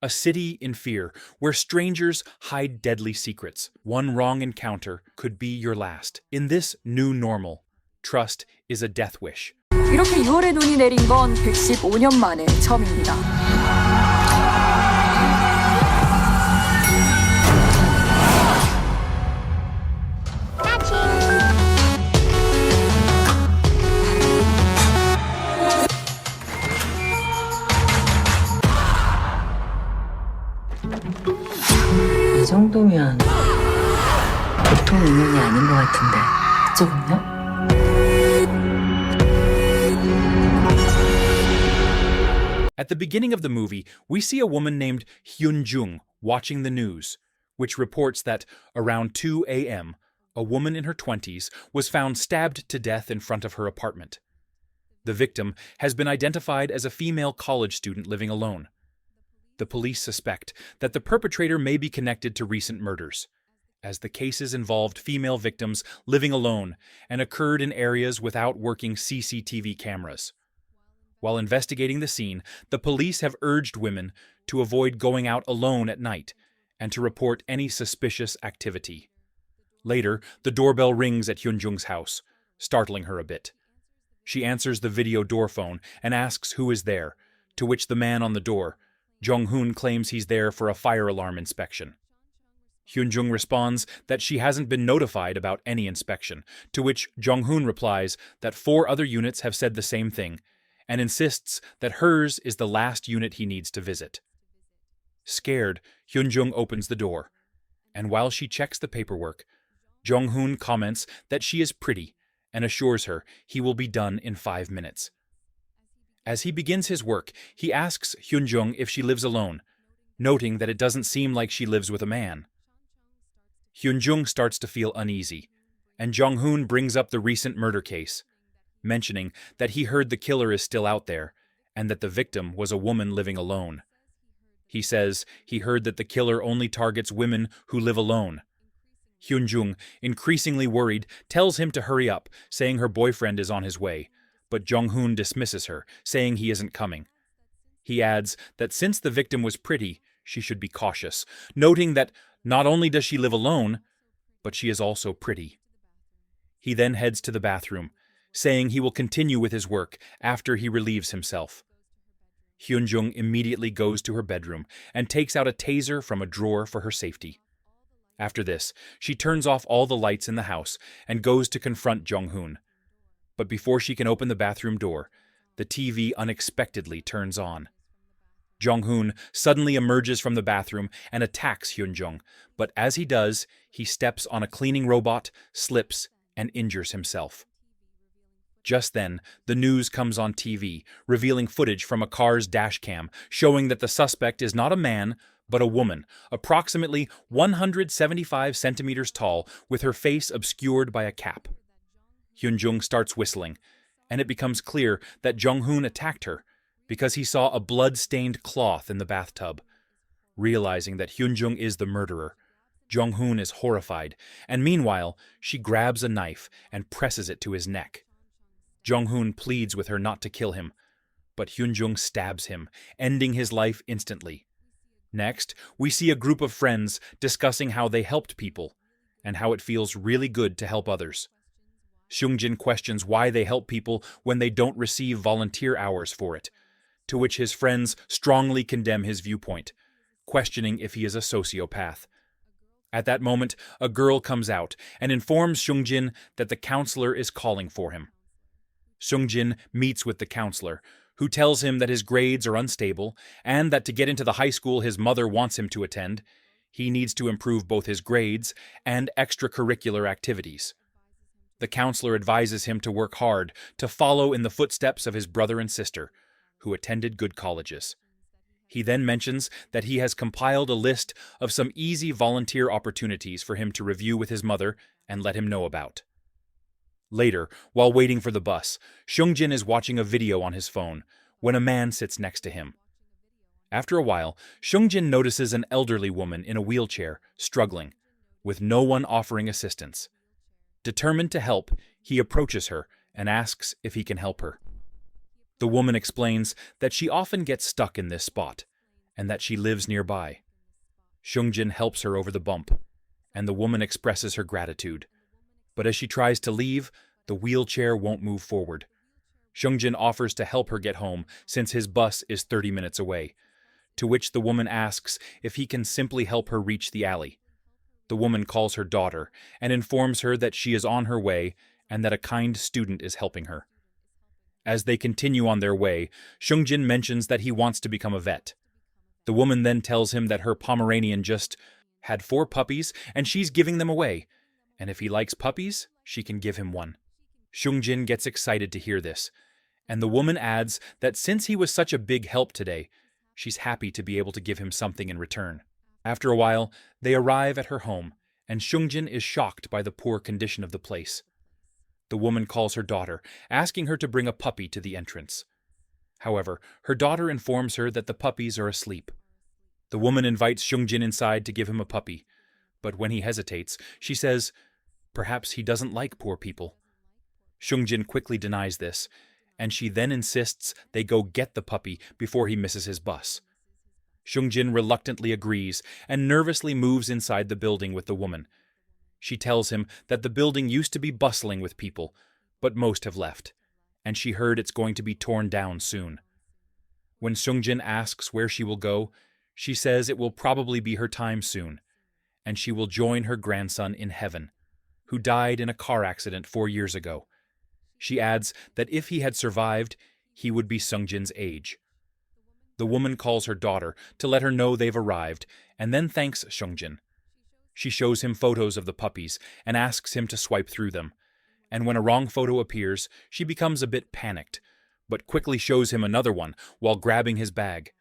A city in fear, where strangers hide deadly secrets. One wrong encounter could be your last. In this new normal, trust is a death wish. 이렇게 6월에 눈이 내린 건 115년 만에 처음입니다. 이 정도면 보통 인연이 아닌 것 같은데 그쪽은요? At the beginning of the movie, we see a woman named Hyun-jung watching the news, which reports that around 2 a.m., a woman in her 20s was found stabbed to death in front of her apartment. The victim has been identified as a female college student living alone. The police suspect that the perpetrator may be connected to recent murders, as the cases involved female victims living alone and occurred in areas without working CCTV cameras. While investigating the scene, the police have urged women to avoid going out alone at night and to report any suspicious activity. Later, the doorbell rings at Hyun-jung's house, startling her a bit. She answers the video door phone and asks who is there, to which the man on the door, Jong-hoon, claims he's there for a fire alarm inspection. Hyun-jung responds that she hasn't been notified about any inspection, to which Jong-hoon replies that 4 other units have said the same thing, and insists that hers is the last unit he needs to visit. Scared, Hyun-jung opens the door, and while she checks the paperwork, Jong-hoon comments that she is pretty and assures her he will be done in 5 minutes. As he begins his work, he asks Hyun-jung if she lives alone, noting that it doesn't seem like she lives with a man. Hyun-jung starts to feel uneasy, and Jong-hoon brings up the recent murder case, mentioning that he heard the killer is still out there and that the victim was a woman living alone. He says he heard that the killer only targets women who live alone. Hyun-jung, increasingly worried, tells him to hurry up, saying her boyfriend is on his way, but Jong-hoon dismisses her, saying he isn't coming. He adds that since the victim was pretty, she should be cautious, noting that not only does she live alone, but she is also pretty. He then heads to the bathroom, saying he will continue with his work after he relieves himself. Hyun-jung immediately goes to her bedroom and takes out a taser from a drawer for her safety. After this, she turns off all the lights in the house and goes to confront Jong-hoon. But before she can open the bathroom door, the TV unexpectedly turns on. Jong-hoon suddenly emerges from the bathroom and attacks Hyun-jung, but as he does, he steps on a cleaning robot, slips, and injures himself. Just then, the news comes on TV, revealing footage from a car's dashcam showing that the suspect is not a man, but a woman, approximately 175 centimeters tall, with her face obscured by a cap. Hyun-jung starts whistling, and it becomes clear that Jong-hoon attacked her because he saw a blood-stained cloth in the bathtub. Realizing that Hyun-jung is the murderer, Jong-hoon is horrified, and meanwhile, she grabs a knife and presses it to his neck. Jong-hoon pleads with her not to kill him, but Hyun-jung stabs him, ending his life instantly. Next, we see a group of friends discussing how they helped people, and how it feels really good to help others. Seung-jin questions why they help people when they don't receive volunteer hours for it, to which his friends strongly condemn his viewpoint, questioning if he is a sociopath. At that moment, a girl comes out and informs Seung-jin that the counselor is calling for him. Seung-jin meets with the counselor, who tells him that his grades are unstable and that to get into the high school his mother wants him to attend, he needs to improve both his grades and extracurricular activities. The counselor advises him to work hard to follow in the footsteps of his brother and sister, who attended good colleges. He then mentions that he has compiled a list of some easy volunteer opportunities for him to review with his mother and let him know about. Later, while waiting for the bus, Seung-jin is watching a video on his phone when a man sits next to him. After a while, Seung-jin notices an elderly woman in a wheelchair, struggling, with no one offering assistance. Determined to help, he approaches her and asks if he can help her. The woman explains that she often gets stuck in this spot, and that she lives nearby. Seungjin helps her over the bump, and the woman expresses her gratitude. But as she tries to leave, the wheelchair won't move forward. Seungjin offers to help her get home since his bus is 30 minutes away, to which the woman asks if he can simply help her reach the alley. The woman calls her daughter and informs her that she is on her way and that a kind student is helping her. As they continue on their way, Seungjin mentions that he wants to become a vet. The woman then tells him that her Pomeranian just had 4 puppies and she's giving them away, and if he likes puppies, she can give him one. Seungjin gets excited to hear this, and the woman adds that since he was such a big help today, she's happy to be able to give him something in return. After a while, they arrive at her home, and Seungjin is shocked by the poor condition of the place. The woman calls her daughter, asking her to bring a puppy to the entrance. However, her daughter informs her that the puppies are asleep. The woman invites Seungjin inside to give him a puppy, but when he hesitates, she says, perhaps he doesn't like poor people. Seungjin quickly denies this, and she then insists they go get the puppy before he misses his bus. Seungjin reluctantly agrees and nervously moves inside the building with the woman. She tells him that the building used to be bustling with people, but most have left, and she heard it's going to be torn down soon. When Seungjin asks where she will go, she says it will probably be her time soon, and she will join her grandson in heaven, who died in a car accident 4 years ago. She adds that if he had survived, he would be Seungjin's age. The woman calls her daughter to let her know they've arrived, and then thanks Seungjin. She shows him photos of the puppies and asks him to swipe through them, and when a wrong photo appears, she becomes a bit panicked, but quickly shows him another one while grabbing his bag.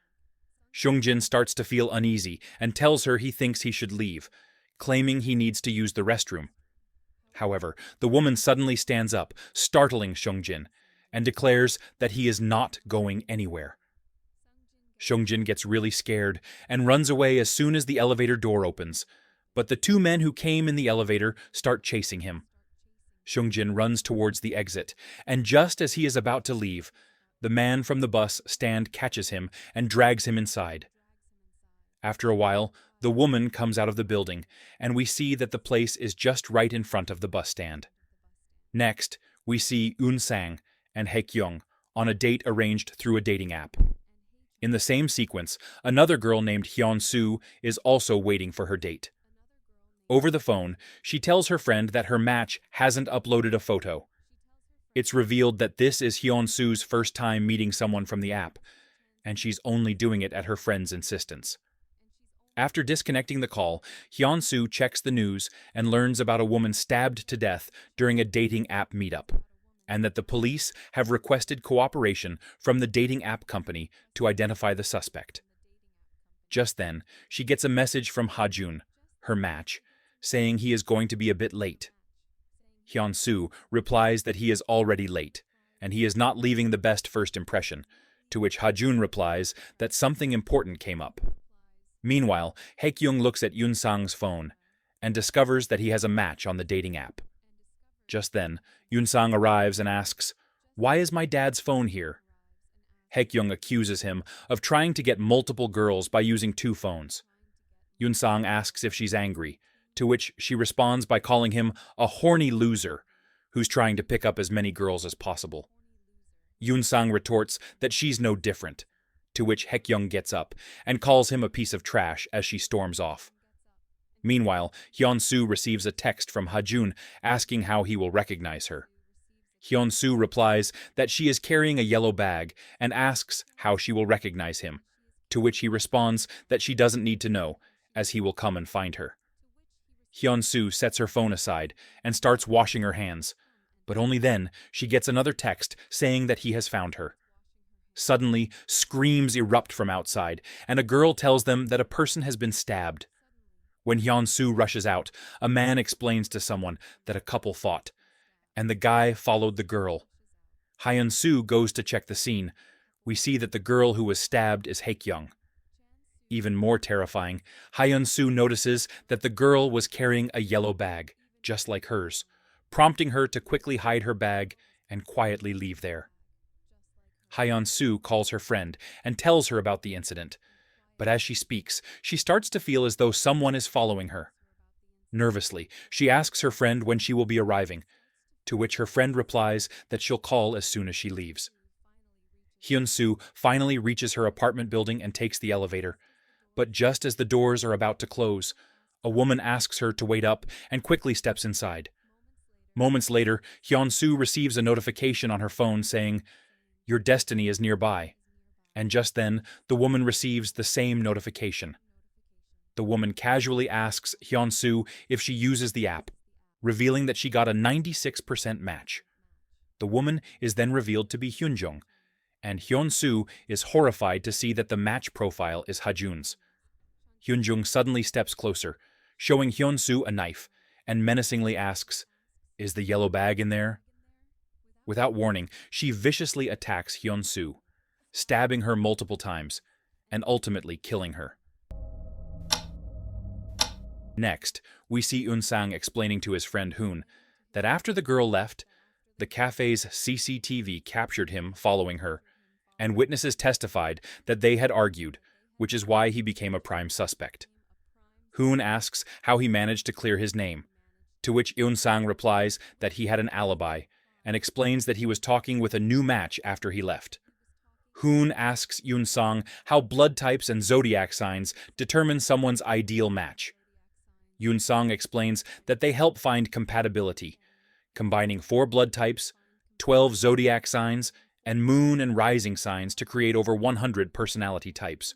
Seungjin starts to feel uneasy and tells her he thinks he should leave, claiming he needs to use the restroom. However, the woman suddenly stands up, startling Seungjin, and declares that he is not going anywhere. Seungjin gets really scared and runs away as soon as the elevator door opens, but the 2 men who came in the elevator start chasing him. Seungjin runs towards the exit, and just as he is about to leave, the man from the bus stand catches him and drags him inside. After a while, the woman comes out of the building, and we see that the place is just right in front of the bus stand. Next, we see Eun-sang and Hae-kyung on a date arranged through a dating app. In the same sequence, another girl named Hyun-soo is also waiting for her date. Over the phone, she tells her friend that her match hasn't uploaded a photo. It's revealed that this is Hyun-soo's first time meeting someone from the app, and she's only doing it at her friend's insistence. After disconnecting the call, Hyun-soo checks the news and learns about a woman stabbed to death during a dating app meetup, and that the police have requested cooperation from the dating app company to identify the suspect. Just then, she gets a message from Ha-jun, her match, saying he is going to be a bit late. Hyun-soo replies that he is already late, and he is not leaving the best first impression, to which Ha-jun replies that something important came up. Meanwhile, Hae-kyung looks at Eun-sang's phone and discovers that he has a match on the dating app. Just then, Eun-sang arrives and asks, "Why is my dad's phone here?" Hae-kyung accuses him of trying to get multiple girls by using 2 phones. Eun-sang asks if she's angry, to which she responds by calling him a horny loser who's trying to pick up as many girls as possible. Eun-sang retorts that she's no different, to which Hae-kyung gets up and calls him a piece of trash as she storms off. Meanwhile, Hyun-soo receives a text from Ha-jun asking how he will recognize her. Hyun-soo replies that she is carrying a yellow bag and asks how she will recognize him, to which he responds that she doesn't need to know, as he will come and find her. Hyun-soo sets her phone aside and starts washing her hands, but only then she gets another text saying that he has found her. Suddenly, screams erupt from outside, and a girl tells them that a person has been stabbed. When Hyun-soo rushes out, a man explains to someone that a couple fought, and the guy followed the girl. Hyun-soo goes to check the scene. We see that the girl who was stabbed is Hae-kyung. Even more terrifying, Hyun-soo notices that the girl was carrying a yellow bag, just like hers, prompting her to quickly hide her bag and quietly leave there. Hyun-soo calls her friend and tells her about the incident, But as she speaks, she starts to feel as though someone is following her. Nervously, she asks her friend when she will be arriving, to which her friend replies that she'll call as soon as she leaves. Hyun-soo finally reaches her apartment building and takes the elevator, but just as the doors are about to close, a woman asks her to wait up and quickly steps inside. Moments later, Hyun-soo receives a notification on her phone saying, "Your destiny is nearby." And just then, the woman receives the same notification. The woman casually asks Hyun-soo if she uses the app, revealing that she got a 96% match. The woman is then revealed to be Hyunjung, and Hyun-soo is horrified to see that the match profile is Hajun's. Hyunjung suddenly steps closer, showing Hyun-soo a knife, and menacingly asks, "Is the yellow bag in there?" Without warning, she viciously attacks Hyun-soo, stabbing her multiple times, and ultimately killing her. Next, we see Eun-sang explaining to his friend Hoon that after the girl left, the cafe's CCTV captured him following her, and witnesses testified that they had argued, which is why he became a prime suspect. Hoon asks how he managed to clear his name, to which Eun-sang replies that he had an alibi, and explains that he was talking with a new match after he left. Hoon asks Eun-sang how blood types and zodiac signs determine someone's ideal match. Eun-sang explains that they help find compatibility, combining 4 blood types, 12 zodiac signs, and moon and rising signs to create over 100 personality types.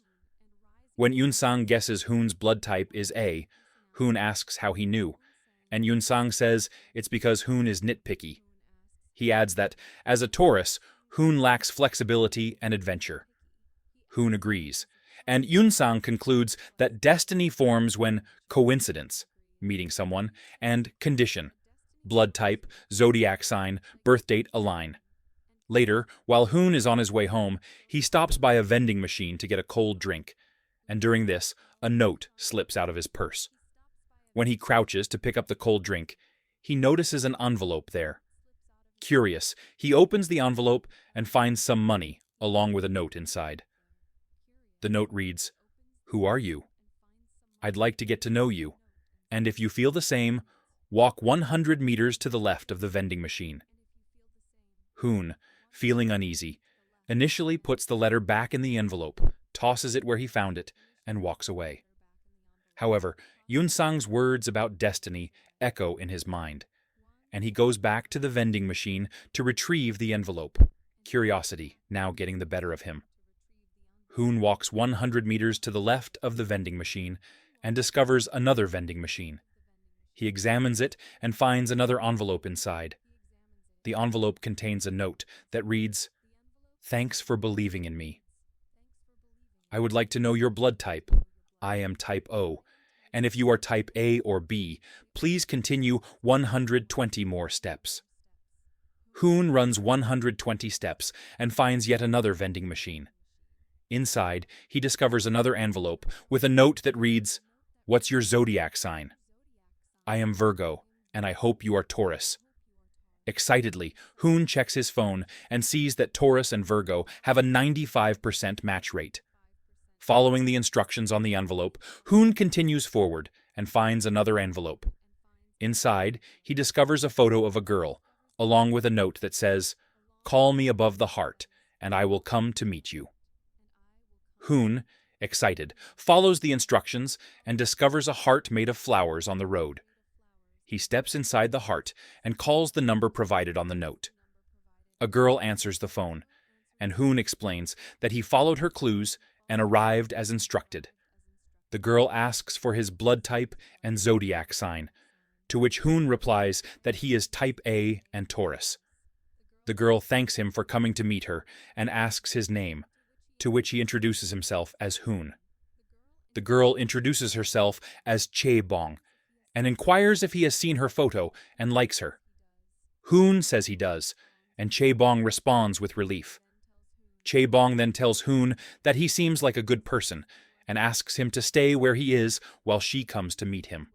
When Eun-sang guesses Hoon's blood type is A, Hoon asks how he knew, and Eun-sang says it's because Hoon is nitpicky. He adds that, as a Taurus, Hoon lacks flexibility and adventure. Hoon agrees, and Eun-sang concludes that destiny forms when coincidence, meeting someone, and condition, blood type, zodiac sign, birth date align. Later, while Hoon is on his way home, he stops by a vending machine to get a cold drink, and during this, a note slips out of his purse. When he crouches to pick up the cold drink, he notices an envelope there. Curious, he opens the envelope and finds some money, along with a note inside. The note reads, "Who are you? I'd like to get to know you, and if you feel the same, walk 100 meters to the left of the vending machine." Hoon, feeling uneasy, initially puts the letter back in the envelope, tosses it where he found it, and walks away. However, Eun-sang's words about destiny echo in his mind, and he goes back to the vending machine to retrieve the envelope, curiosity now getting the better of him. Hoon walks 100 meters to the left of the vending machine and discovers another vending machine. He examines it and finds another envelope inside. The envelope contains a note that reads, "Thanks for believing in me. I would like to know your blood type. I am type O, and if you are type A or B, please continue 120 more steps." Hoon runs 120 steps and finds yet another vending machine. Inside, he discovers another envelope with a note that reads, "What's your zodiac sign?" "I am Virgo, and I hope you are Taurus." Excitedly, Hoon checks his phone and sees that Taurus and Virgo have a 95% match rate. Following the instructions on the envelope, Hoon continues forward and finds another envelope. Inside, he discovers a photo of a girl, along with a note that says, "Call me above the heart, and I will come to meet you." Hoon, excited, follows the instructions and discovers a heart made of flowers on the road. He steps inside the heart and calls the number provided on the note. A girl answers the phone, and Hoon explains that he followed her clues and arrived as instructed. The girl asks for his blood type and zodiac sign, to which Hoon replies that he is type A and Taurus. The girl thanks him for coming to meet her and asks his name, to which he introduces himself as Hoon. The girl introduces herself as Chae-bong and inquires if he has seen her photo and likes her. Hoon says he does, and Chae-bong responds with relief. Chae-bong then tells Hoon that he seems like a good person and asks him to stay where he is while she comes to meet him.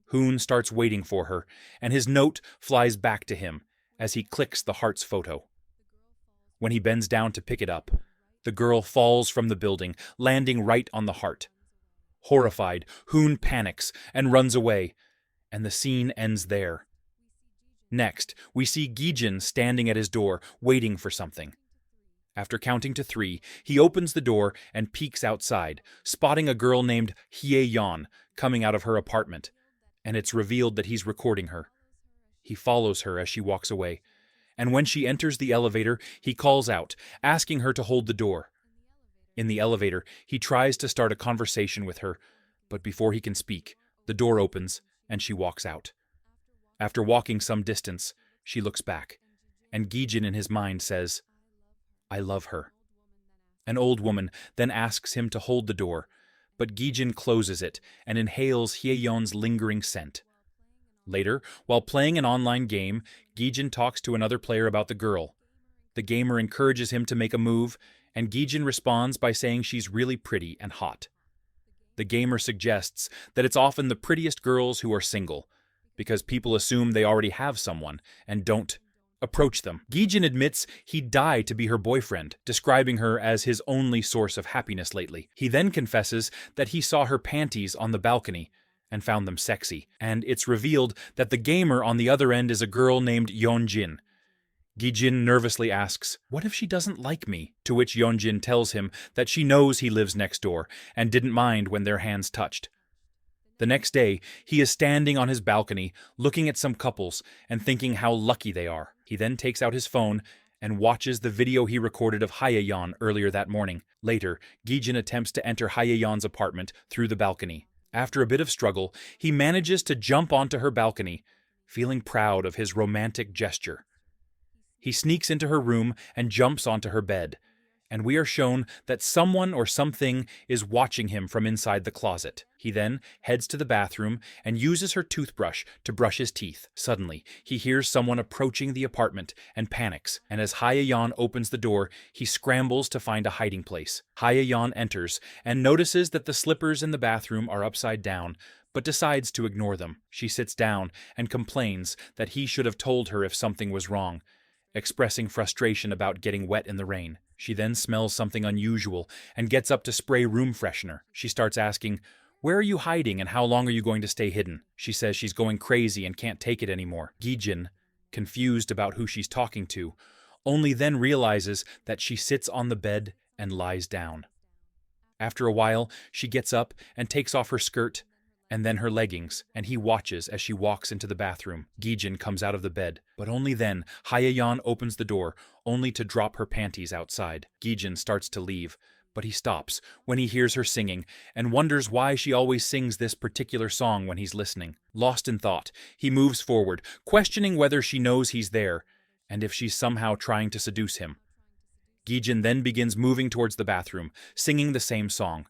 Hoon starts waiting for her, and his note flies back to him as he clicks the heart's photo. When he bends down to pick it up, The girl falls from the building, landing right on the heart. Horrified, Hoon panics and runs away, and the scene ends there. Next, we see Gi-jin standing at his door, waiting for something. After counting to 3, he opens the door and peeks outside, spotting a girl named Hye-yeon coming out of her apartment, and it's revealed that he's recording her. He follows her as she walks away, and when she enters the elevator, he calls out, asking her to hold the door. In the elevator, he tries to start a conversation with her, but before he can speak, the door opens and she walks out. After walking some distance, she looks back, and Gi-jin in his mind says, "I love her." An old woman then asks him to hold the door, but Gi-jin closes it and inhales Hye-yeon's lingering scent. Later, while playing an online game, Gi-jin talks to another player about the girl. The gamer encourages him to make a move, and Gi-jin responds by saying she's really pretty and hot. The gamer suggests that it's often the prettiest girls who are single, because people assume they already have someone and don't approach them. Gi-jin admits he'd die to be her boyfriend, describing her as his only source of happiness lately. He then confesses that he saw her panties on the balcony and found them sexy, and it's revealed that the gamer on the other end is a girl named Yeonjin. Gi-jin nervously asks, "What if she doesn't like me?" To which Yeonjin tells him that she knows he lives next door and didn't mind when their hands touched. The next day, he is standing on his balcony, looking at some couples and thinking how lucky they are. He then takes out his phone and watches the video he recorded of Hye-yeon earlier that morning. Later, Gi-jin attempts to enter Hye-yeon's apartment through the balcony. After a bit of struggle, he manages to jump onto her balcony, feeling proud of his romantic gesture. He sneaks into her room and jumps onto her bed, and we are shown that someone or something is watching him from inside the closet. He then heads to the bathroom and uses her toothbrush to brush his teeth. Suddenly, he hears someone approaching the apartment and panics, and as Hye-yeon opens the door, he scrambles to find a hiding place. Hye-yeon enters and notices that the slippers in the bathroom are upside down, but decides to ignore them. She sits down and complains that he should have told her if something was wrong, expressing frustration about getting wet in the rain. She then smells something unusual and gets up to spray room freshener. She starts asking, "Where are you hiding and how long are you going to stay hidden?" She says she's going crazy and can't take it anymore. Gi-jin, confused about who she's talking to, only then realizes that she sits on the bed and lies down. After a while, she gets up and takes off her skirt and then her leggings, and he watches as she walks into the bathroom. Gi-jin comes out of the bed, but only then Hye-yeon opens the door, only to drop her panties outside. Gi-jin starts to leave, but he stops when he hears her singing and wonders why she always sings this particular song when he's listening. Lost in thought, he moves forward, questioning whether she knows he's there and if she's somehow trying to seduce him. Gi-jin then begins moving towards the bathroom, singing the same song,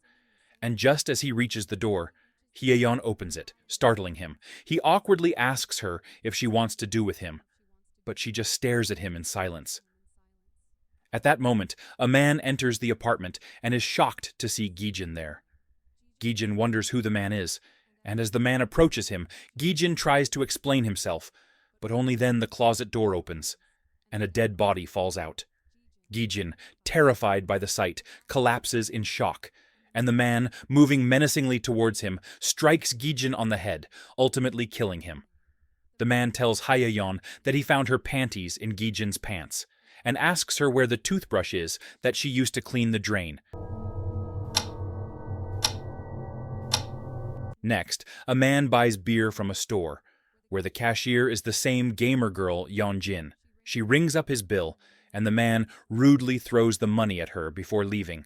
and just as he reaches the door, Hye-yeon opens it, startling him. He awkwardly asks her if she wants to do with him, but she just stares at him in silence. At that moment, a man enters the apartment and is shocked to see Gi-jin there. Gi-jin wonders who the man is, and as the man approaches him, Gi-jin tries to explain himself, but only then the closet door opens, and a dead body falls out. Gi-jin, terrified by the sight, collapses in shock, and the man, moving menacingly towards him, strikes Gi-jin on the head, ultimately killing him. The man tells Hye-yeon that he found her panties in Gi-jin's pants, and asks her where the toothbrush is that she used to clean the drain. Next, a man buys beer from a store, where the cashier is the same gamer girl, Yeonjin. She rings up his bill, and the man rudely throws the money at her before leaving.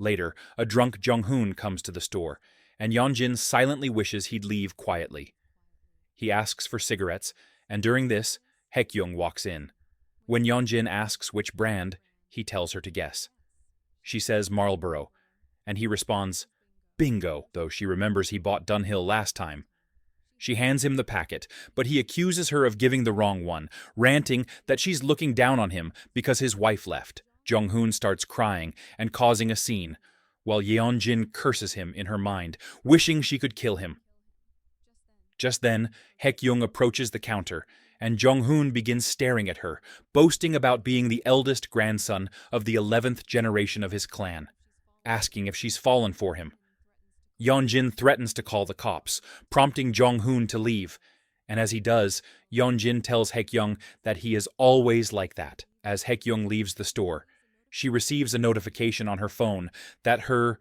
Later, a drunk Jung-hoon comes to the store, and Yeonjin silently wishes he'd leave quietly. He asks for cigarettes, and during this, Haek-young walks in. When Yeonjin asks which brand, he tells her to guess. She says Marlboro, and he responds, "Bingo," though she remembers he bought Dunhill last time. She hands him the packet, but he accuses her of giving the wrong one, ranting that she's looking down on him because his wife left. Jung-hoon starts crying and causing a scene, while Yeonjin curses him in her mind, wishing she could kill him. Just then, Haek-young approaches the counter and Jong-hoon begins staring at her, boasting about being the eldest grandson of the 11th generation of his clan, asking if she's fallen for him. Yeonjin threatens to call the cops, prompting Jong-hoon to leave, and as he does, Yeonjin tells Haekyoung that he is always like that. As Haekyoung leaves the store, she receives a notification on her phone that her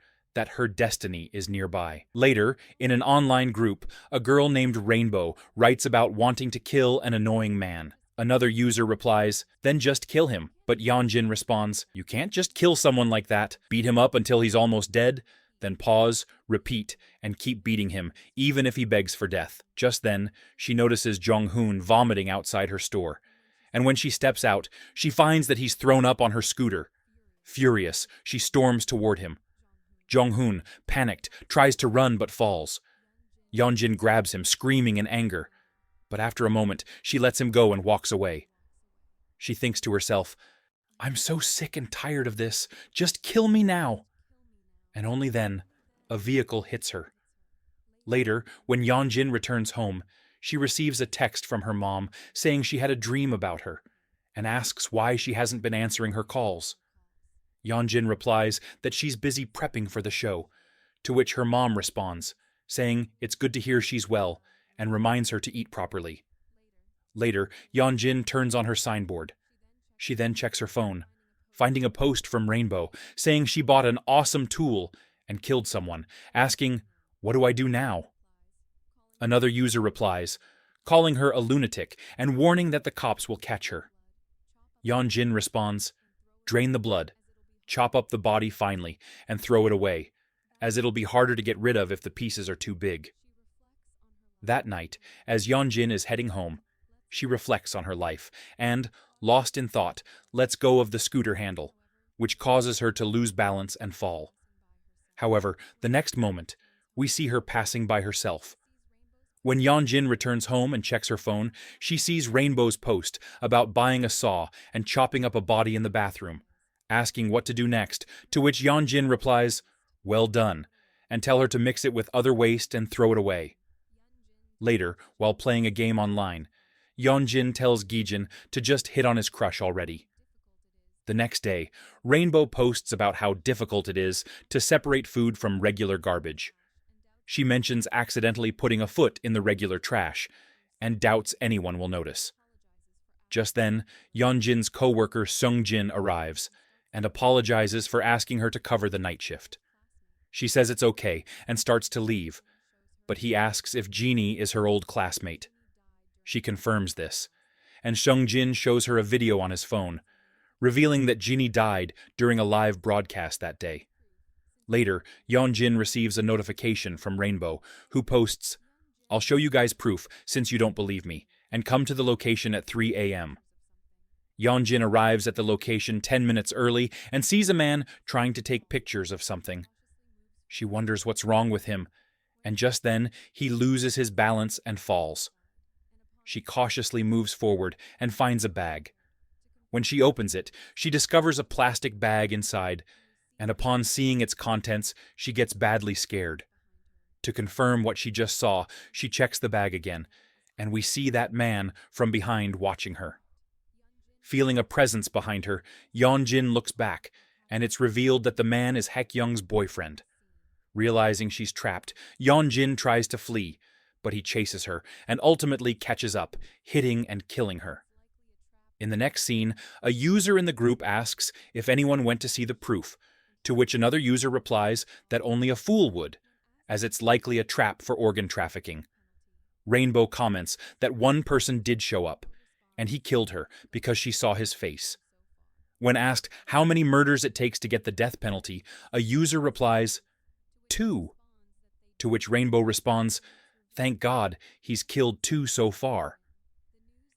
destiny is nearby. Later, in an online group, a girl named Rainbow writes about wanting to kill an annoying man. Another user replies, "Then just kill him." But Yeonjin responds, "You can't just kill someone like that. Beat him up until he's almost dead, then pause, repeat, and keep beating him, even if he begs for death." Just then, she notices Jong-hoon vomiting outside her store. And when she steps out, she finds that he's thrown up on her scooter. Furious, she storms toward him. Jong-hoon, panicked, tries to run but falls. Yeonjin grabs him, screaming in anger. But after a moment, she lets him go and walks away. She thinks to herself, "I'm so sick and tired of this. Just kill me now." And only then, a vehicle hits her. Later, when Yeonjin returns home, she receives a text from her mom saying she had a dream about her, and asks why she hasn't been answering her calls. Yeonjin replies that she's busy prepping for the show, to which her mom responds, saying it's good to hear she's well, and reminds her to eat properly. Later, Yeonjin turns on her signboard. She then checks her phone, finding a post from Rainbow saying she bought an awesome tool and killed someone, asking, "What do I do now?" Another user replies, calling her a lunatic and warning that the cops will catch her. Yeonjin responds, "Drain the blood, chop up the body finely, and throw it away, as it'll be harder to get rid of if the pieces are too big." That night, as Yeonjin is heading home, she reflects on her life and, lost in thought, lets go of the scooter handle, which causes her to lose balance and fall. However, the next moment, we see her passing by herself. When Yeonjin returns home and checks her phone, she sees Rainbow's post about buying a saw and chopping up a body in the bathroom, asking what to do next, to which Yeonjin replies, "Well done," and tell her to mix it with other waste and throw it away. Later, while playing a game online, Yeonjin tells Gijin to just hit on his crush already. The next day, Rainbow posts about how difficult it is to separate food from regular garbage. She mentions accidentally putting a foot in the regular trash, and doubts anyone will notice. Just then, Yeonjin's co-worker Sungjin arrives, and apologizes for asking her to cover the night shift. She says it's okay, and starts to leave, but he asks if Jeannie is her old classmate. She confirms this, and Sungjin shows her a video on his phone, revealing that Jeannie died during a live broadcast that day. Later, Yeonjin receives a notification from Rainbow, who posts, "I'll show you guys proof since you don't believe me, and come to the location at 3 a.m. Yeonjin arrives at the location 10 minutes early and sees a man trying to take pictures of something. She wonders what's wrong with him, and just then he loses his balance and falls. She cautiously moves forward and finds a bag. When she opens it, she discovers a plastic bag inside, and upon seeing its contents, she gets badly scared. To confirm what she just saw, she checks the bag again, and we see that man from behind watching her. Feeling a presence behind her, Yeonjin looks back, and it's revealed that the man is Haekyoung's boyfriend. Realizing she's trapped, Yeonjin tries to flee, but he chases her and ultimately catches up, hitting and killing her. In the next scene, a user in the group asks if anyone went to see the proof, to which another user replies that only a fool would, as it's likely a trap for organ trafficking. Rainbow comments that one person did show up, and he killed her because she saw his face. When asked how many murders it takes to get the death penalty, a user replies, 2. To which Rainbow responds, "Thank God, he's killed 2 so far."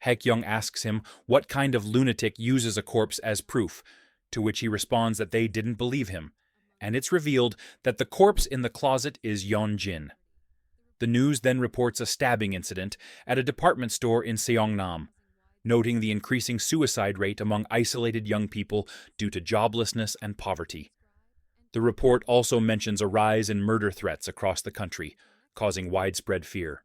Haekyoung asks him what kind of lunatic uses a corpse as proof, to which he responds that they didn't believe him, and it's revealed that the corpse in the closet is Yeonjin. The news then reports a stabbing incident at a department store in Seongnam, noting the increasing suicide rate among isolated young people due to joblessness and poverty. The report also mentions a rise in murder threats across the country, causing widespread fear.